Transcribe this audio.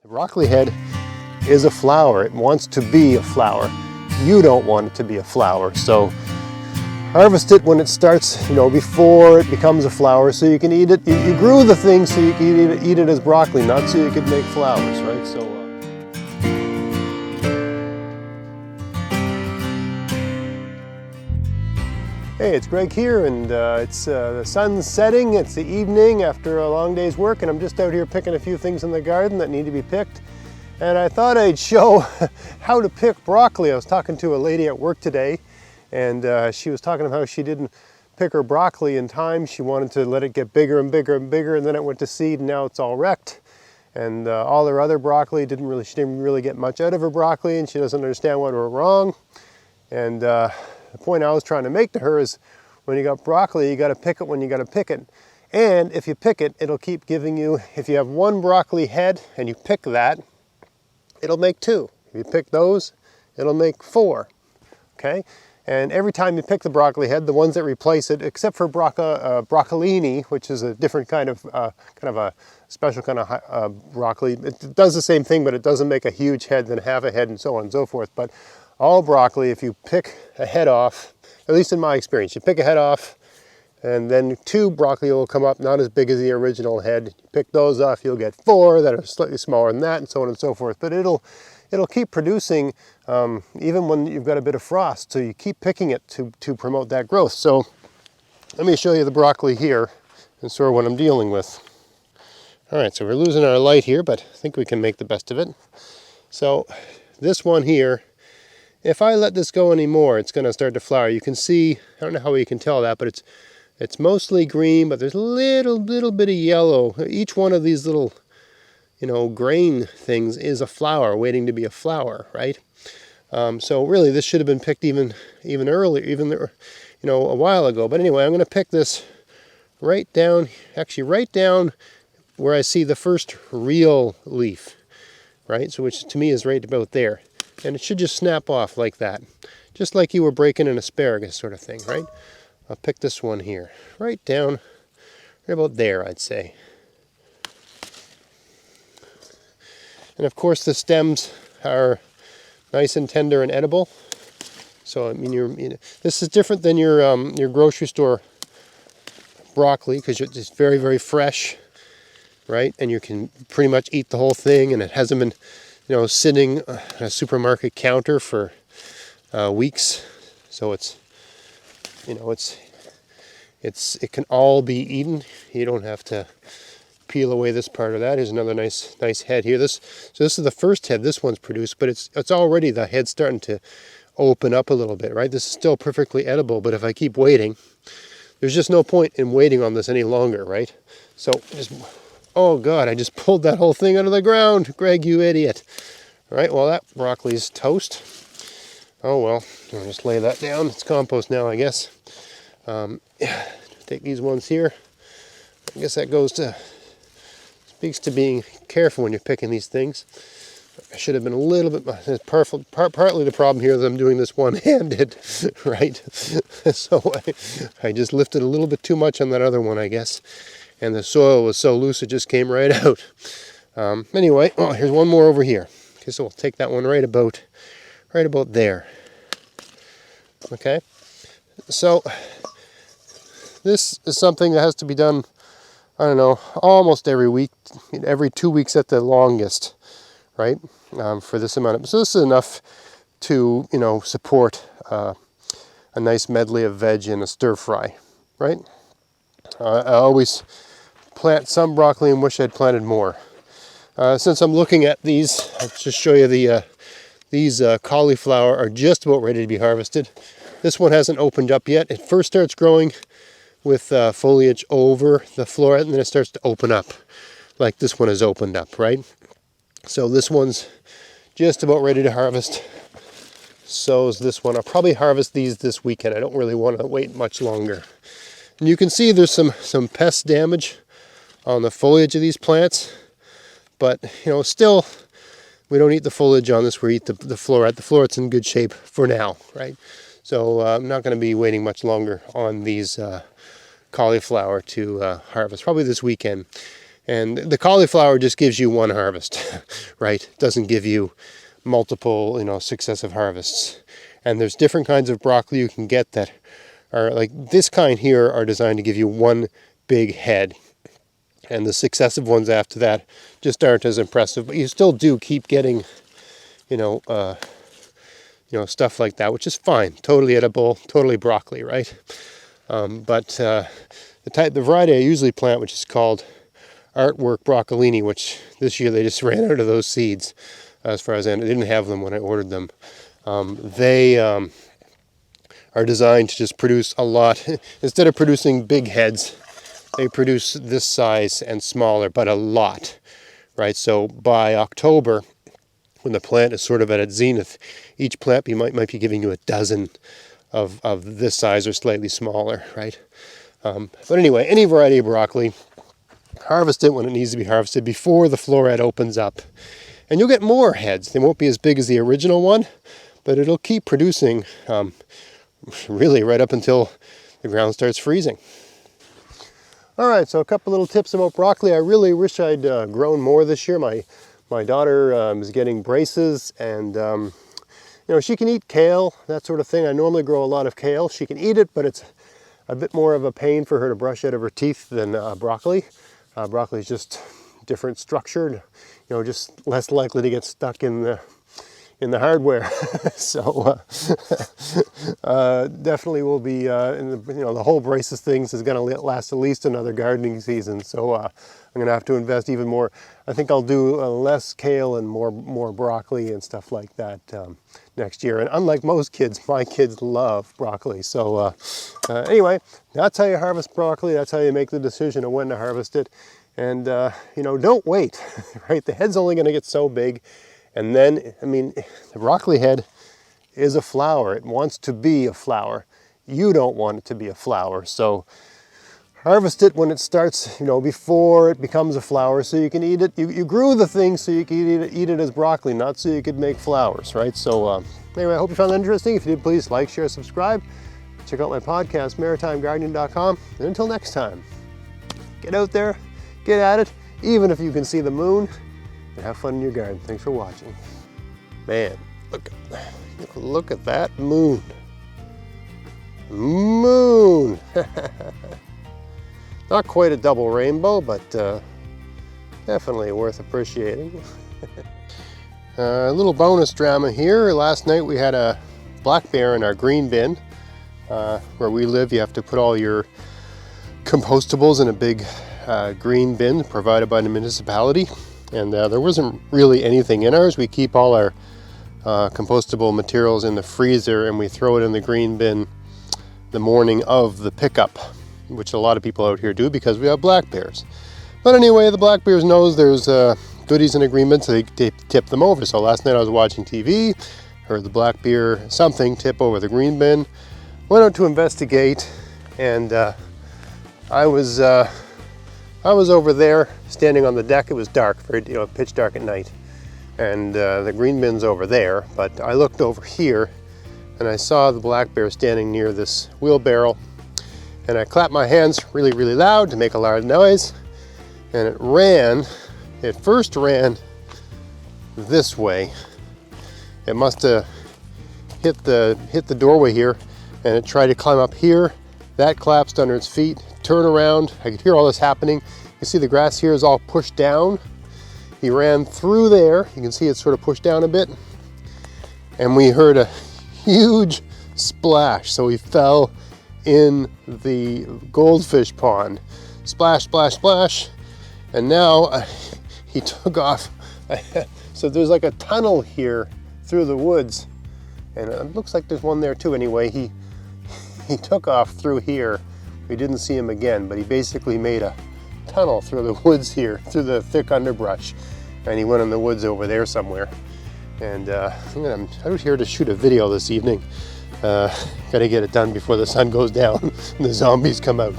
The broccoli head is a flower. It wants to be a flower. You don't want it to be a flower. So harvest it when it starts, before it becomes a flower so you can eat it. You grew the thing so you can eat it as broccoli, not so you could make flowers, right? Hey, it's Greg here, and it's the sun's setting. It's the evening after a long day's work, and I'm just out here picking a few things in the garden that need to be picked. And I thought I'd show how to pick broccoli. I was talking to a lady at work today, and she was talking about how she didn't pick her broccoli in time. She wanted to let it get bigger and bigger and bigger, and then it went to seed, and now it's all wrecked. And all her other broccoli she didn't really get much out of her broccoli, and she doesn't understand what went wrong. And the point I was trying to make to her is when you got broccoli, you got to pick it when you got to pick it. And if you pick it, it'll keep giving you, if you have one broccoli head and you pick that, it'll make two. If you pick those, it'll make four, okay? And every time you pick the broccoli head, the ones that replace it, except for broccolini, which is a different kind of a special kind of broccoli, it does the same thing, but it doesn't make a huge head, then half a head, and so on and so forth. But all broccoli, if you pick a head off, at least in my experience, you pick a head off, and then two broccoli will come up, not as big as the original head. You pick those off, you'll get four that are slightly smaller than that, and so on and so forth. But it'll keep producing even when you've got a bit of frost. So you keep picking it to promote that growth. So let me show you the broccoli here and sort of what I'm dealing with. All right, so we're losing our light here, but I think we can make the best of it. So this one here, if I let this go anymore, it's going to start to flower. You can see, I don't know how you can tell that, but it's mostly green, but there's a little bit of yellow. Each one of these little, grain things is a flower waiting to be a flower, right? So really, this should have been picked even earlier, a while ago. But anyway, I'm going to pick this right down where I see the first real leaf, right? So which to me is right about there. And it should just snap off like that, just like you were breaking an asparagus sort of thing, right? I'll pick this one here, right down, right about there, I'd say. And of course the stems are nice and tender and edible. So I mean, this is different than your grocery store broccoli because it's very, very fresh, right? And you can pretty much eat the whole thing, and it hasn't been sitting on a supermarket counter for weeks. So it can all be eaten. You don't have to peel away this part or that. Here's another nice head here. So this is the first head this one's produced, but it's already, the head's starting to open up a little bit, right? This is still perfectly edible, but if I keep waiting, there's just no point in waiting on this any longer, right? So oh God, I just pulled that whole thing out of the ground. Greg, you idiot. All right, well, that broccoli's toast. Oh well, I'll just lay that down. It's compost now, I guess. Take these ones here. I guess that speaks to being careful when you're picking these things. I should have been a little bit, partly the problem here is I'm doing this one-handed, right? So I just lifted a little bit too much on that other one, I guess. And the soil was so loose it just came right out. Anyway, here's one more over here. Okay, so we'll take that one right about there. Okay, so this is something that has to be done, I don't know, almost every week, every 2 weeks at the longest, right? For this amount so this is enough to support a nice medley of veg in a stir fry, right? I always plant some broccoli and wish I'd planted more. Since I'm looking at these, I'll just show you these cauliflower are just about ready to be harvested. This one hasn't opened up yet. It first starts growing with foliage over the floret, and then it starts to open up, like this one has opened up, right? So this one's just about ready to harvest. So is this one. I'll probably harvest these this weekend. I don't really want to wait much longer. And you can see there's some pest damage on the foliage of these plants, but still we don't eat the foliage on this. We eat the floret. The floret's in good shape for now, right? So I'm not going to be waiting much longer on these cauliflower to harvest, probably this weekend. And the cauliflower just gives you one harvest, right? It doesn't give you multiple, successive harvests. And there's different kinds of broccoli you can get that are like this kind here are designed to give you one big head. And the successive ones after that just aren't as impressive, but you still do keep getting, stuff like that, which is fine. Totally edible, totally broccoli, right? But the variety I usually plant, which is called Artwork Broccolini, which this year they just ran out of those seeds, as far as I know. They didn't have them when I ordered them. They are designed to just produce a lot. Instead of producing big heads, they produce this size and smaller, but a lot, right? So by October, when the plant is sort of at its zenith, each plant might be giving you a dozen of this size or slightly smaller, right? But anyway, any variety of broccoli, harvest it when it needs to be harvested before the floret opens up. And you'll get more heads. They won't be as big as the original one, but it'll keep producing really right up until the ground starts freezing. All right, so a couple little tips about broccoli. I really wish I'd grown more this year. My daughter is getting braces, and she can eat kale, that sort of thing. I normally grow a lot of kale. She can eat it, but it's a bit more of a pain for her to brush out of her teeth than broccoli. Broccoli is just different structured, just less likely to get stuck in the hardware. So definitely will be the whole braces things is going to last at least another gardening season. So I'm going to have to invest even more. I think I'll do less kale and more broccoli and stuff like that next year. And unlike most kids, my kids love broccoli. So anyway, that's how you harvest broccoli. That's how you make the decision of when to harvest it. And don't wait, right? The head's only going to get so big. And then, the broccoli head is a flower. It wants to be a flower. You don't want it to be a flower. So harvest it when it starts, before it becomes a flower so you can eat it. You grew the thing so you can eat it as broccoli, not so you could make flowers, right? So anyway, I hope you found that interesting. If you did, please like, share, subscribe. Check out my podcast, maritimegardening.com. And until next time, get out there, get at it, even if you can see the moon. And have fun in your garden. Thanks for watching. Man, look at that moon. Moon! Not quite a double rainbow, but definitely worth appreciating. A little bonus drama here. Last night we had a black bear in our green bin. Where we live, you have to put all your compostables in a big green bin provided by the municipality. And there wasn't really anything in ours. We keep all our compostable materials in the freezer and we throw it in the green bin the morning of the pickup, which a lot of people out here do because we have black bears. But anyway, the black bears knows there's goodies in the green bin, so they tip them over. So last night I was watching TV, heard the black bear something tip over the green bin, went out to investigate, and I was over there standing on the deck. It was dark, very pitch dark at night, and the green bin's over there. But I looked over here, and I saw the black bear standing near this wheelbarrow, and I clapped my hands really, really loud to make a loud noise, and it ran. It first ran this way. It must have hit the doorway here, and it tried to climb up here. That collapsed under its feet. Turn around. I could hear all this happening. You see the grass here is all pushed down. He ran through there. You can see it's sort of pushed down a bit. And we heard a huge splash. So he fell in the goldfish pond. Splash, splash, splash. And now he took off. So there's like a tunnel here through the woods. And it looks like there's one there too. Anyway, he took off through here. We didn't see him again, but he basically made a tunnel through the woods here, through the thick underbrush. And he went in the woods over there somewhere. And I'm out here to shoot a video this evening. Gotta get it done before the sun goes down and the zombies come out.